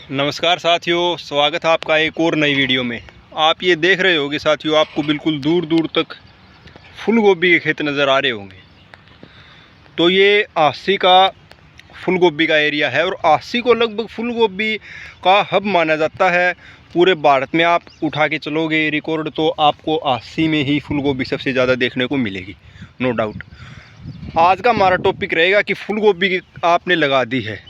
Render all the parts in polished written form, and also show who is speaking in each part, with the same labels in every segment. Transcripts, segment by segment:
Speaker 1: नमस्कार साथियों, स्वागत है आपका एक और नई वीडियो में। आप ये देख रहे होंगे साथियों, आपको बिल्कुल दूर दूर तक फूल गोभी के खेत नज़र आ रहे होंगे। तो ये आसी का फूल गोभी का एरिया है और आसी को लगभग फूल गोभी का हब माना जाता है। पूरे भारत में आप उठा के चलोगे रिकॉर्ड तो आपको आसी में ही फूल गोभी सबसे ज़्यादा देखने को मिलेगी, नो डाउट। आज का हमारा टॉपिक रहेगा कि फूल गोभी आपने लगा दी है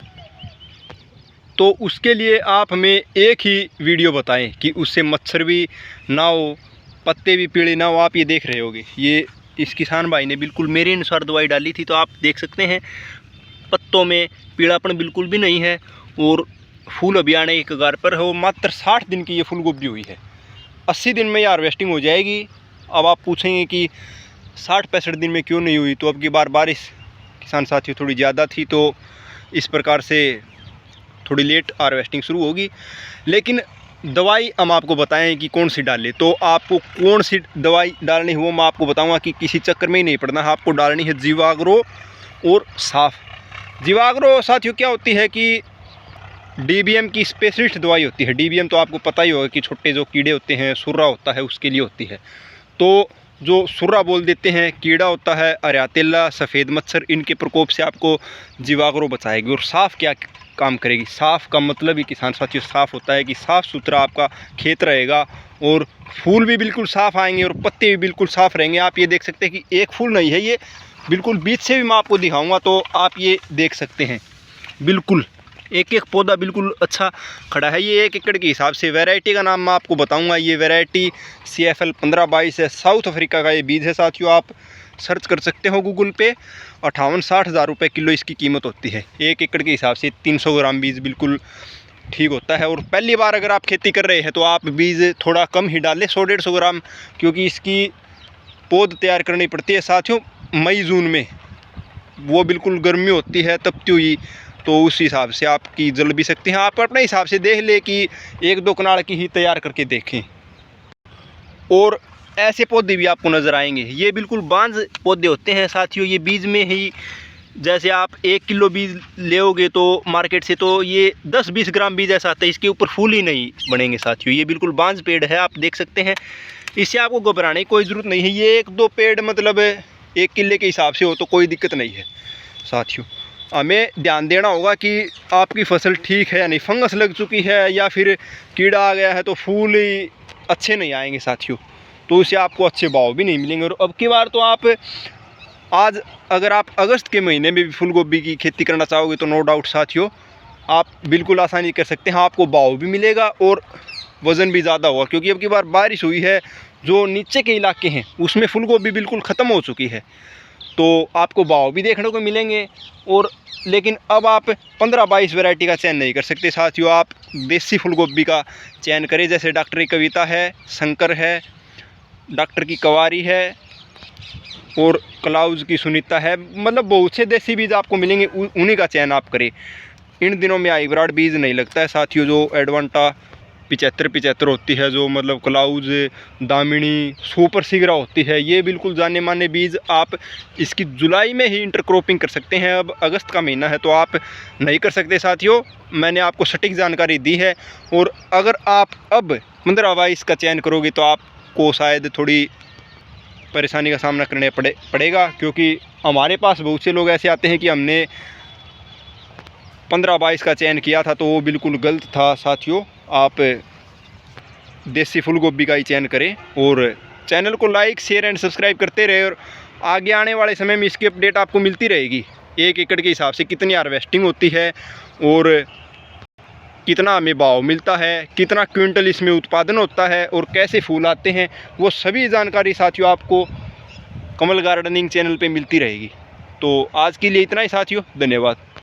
Speaker 1: तो उसके लिए आप हमें एक ही वीडियो बताएं कि उससे मच्छर भी ना हो, पत्ते भी पीले ना हो। आप ये देख रहे होगे, ये इस किसान भाई ने बिल्कुल मेरे अनुसार दवाई डाली थी, तो आप देख सकते हैं पत्तों में पीलापन बिल्कुल भी नहीं है और फूल अभी आने के कगार पर हो। मात्र 60 दिन की ये फूल गोभी हुई है, 80 दिन में ये हार्वेस्टिंग हो जाएगी। अब आप पूछेंगे कि 60-65 दिन में क्यों नहीं हुई, तो अब की बार बारिश किसान साथियों थोड़ी ज़्यादा थी, तो इस प्रकार से थोड़ी लेट हार्वेस्टिंग शुरू होगी। लेकिन दवाई हम आपको बताएं कि कौन सी डालें, तो आपको कौन सी दवाई डालनी है वो मैं आपको बताऊंगा कि किसी चक्कर में ही नहीं पड़ना है। आपको डालनी है जीवाग्रो और साफ। जीवाग्रो साथियों क्या होती है कि डीबीएम की स्पेशलिस्ट दवाई होती है। डीबीएम तो आपको पता ही होगा कि छोटे जो कीड़े होते हैं, सुर्रा होता है, उसके लिए होती है। तो जो सुर्रा बोल देते हैं, कीड़ा होता है अरियातेला, सफ़ेद मच्छर, इनके प्रकोप से आपको जीवाग्रो बचाएगी। और साफ़ क्या काम करेगी? साफ़ का मतलब ही किसान साथियों साफ़ होता है कि साफ़ सुथरा आपका खेत रहेगा और फूल भी बिल्कुल साफ़ आएंगे और पत्ते भी बिल्कुल साफ़ रहेंगे। आप ये देख सकते हैं कि एक फूल नहीं है, ये बिल्कुल बीच से भी मैं आपको दिखाऊंगा, तो आप ये देख सकते हैं बिल्कुल एक एक पौधा बिल्कुल अच्छा खड़ा है। ये 1 एकड़ के हिसाब से। वैरायटी का नाम मैं आपको बताऊंगा। ये वैरायटी CFL 1522 है, साउथ अफ्रीका का ये बीज है साथियों। आप सर्च कर सकते हो गूगल पे। 58-60 हज़ार रुपये किलो इसकी कीमत होती है। 1 एकड़ के हिसाब से 300 ग्राम बीज बिल्कुल ठीक होता है। और पहली बार अगर आप खेती कर रहे हैं तो आप बीज थोड़ा कम ही डालें, 100-150 ग्राम, क्योंकि इसकी पौध तैयार करनी पड़ती है साथियों मई जून में। वो बिल्कुल गर्मी होती है तपती हुई, तो उस हिसाब से आपकी जल भी सकती हैं। आप अपने हिसाब से देख ले कि 1-2 कनाल की ही तैयार करके देखें। और ऐसे पौधे भी आपको नज़र आएंगे, ये बिल्कुल बांझ पौधे होते हैं साथियों। ये बीज में ही, जैसे आप 1 किलो बीज लेओगे तो मार्केट से, तो ये 10-20 ग्राम बीज ऐसा आता है, इसके ऊपर फूल ही नहीं बनेंगे साथियों। ये बिल्कुल बांझ पेड़ है, आप देख सकते हैं। इससे आपको घबराने की कोई ज़रूरत नहीं है। ये 1-2 पेड़ मतलब 1 किले के हिसाब से हो तो कोई दिक्कत नहीं है साथियों। हमें ध्यान देना होगा कि आपकी फसल ठीक है या नहीं, फंगस लग चुकी है या फिर कीड़ा आ गया है तो फूल अच्छे नहीं आएंगे साथियों, तो उससे आपको अच्छे भाव भी नहीं मिलेंगे। और अब की बार तो आप आज अगर आप अगस्त के महीने में भी फूल गोभी की खेती करना चाहोगे तो नो डाउट साथियों आप बिल्कुल आसानी कर सकते हैं। आपको भाव भी मिलेगा और वज़न भी ज़्यादा होगा, क्योंकि अब की बार बारिश हुई है। जो नीचे के इलाके हैं उसमें फूल गोभी बिल्कुल ख़त्म हो चुकी है, तो आपको भाव भी देखने को मिलेंगे। और लेकिन अब आप 15-22 वैरायटी का चयन नहीं कर सकते साथियों। आप देसी फूल गोभी का चयन करें, जैसे डॉक्टर की कविता है, शंकर है, डॉक्टर की कवारी है और क्लाउज की सुनीता है। मतलब बहुत से देसी बीज आपको मिलेंगे, उन्हीं का चयन आप करें। इन दिनों में हाइब्रिड बीज नहीं लगता है साथियों। जो एडवांटा 75 होती है, जो मतलब क्लाउज, दामिनी, सुपर सीगरा होती है, ये बिल्कुल जाने माने बीज। आप इसकी जुलाई में ही इंटरक्रॉपिंग कर सकते हैं। अब अगस्त का महीना है तो आप नहीं कर सकते साथियों। मैंने आपको सटीक जानकारी दी है। और अगर आप अब 15-22 का चयन करोगे तो आपको शायद थोड़ी परेशानी का सामना करने पड़ेगा, क्योंकि हमारे पास बहुत से लोग ऐसे आते हैं कि हमने 15-22 का चयन किया था तो वो बिल्कुल गलत था साथियों। आप देसी फूल गोभी का ही चयन करें और चैनल को लाइक, शेयर एंड सब्सक्राइब करते रहे। और आगे आने वाले समय में इसकी अपडेट आपको मिलती रहेगी। 1 एकड़ के हिसाब से कितनी हार्वेस्टिंग होती है और कितना हमें भाव मिलता है, कितना क्विंटल इसमें उत्पादन होता है और कैसे फूल आते हैं, वो सभी जानकारी साथियों आपको कमल गार्डनिंग चैनल पे मिलती रहेगी। तो आज के लिए इतना ही साथियों, धन्यवाद।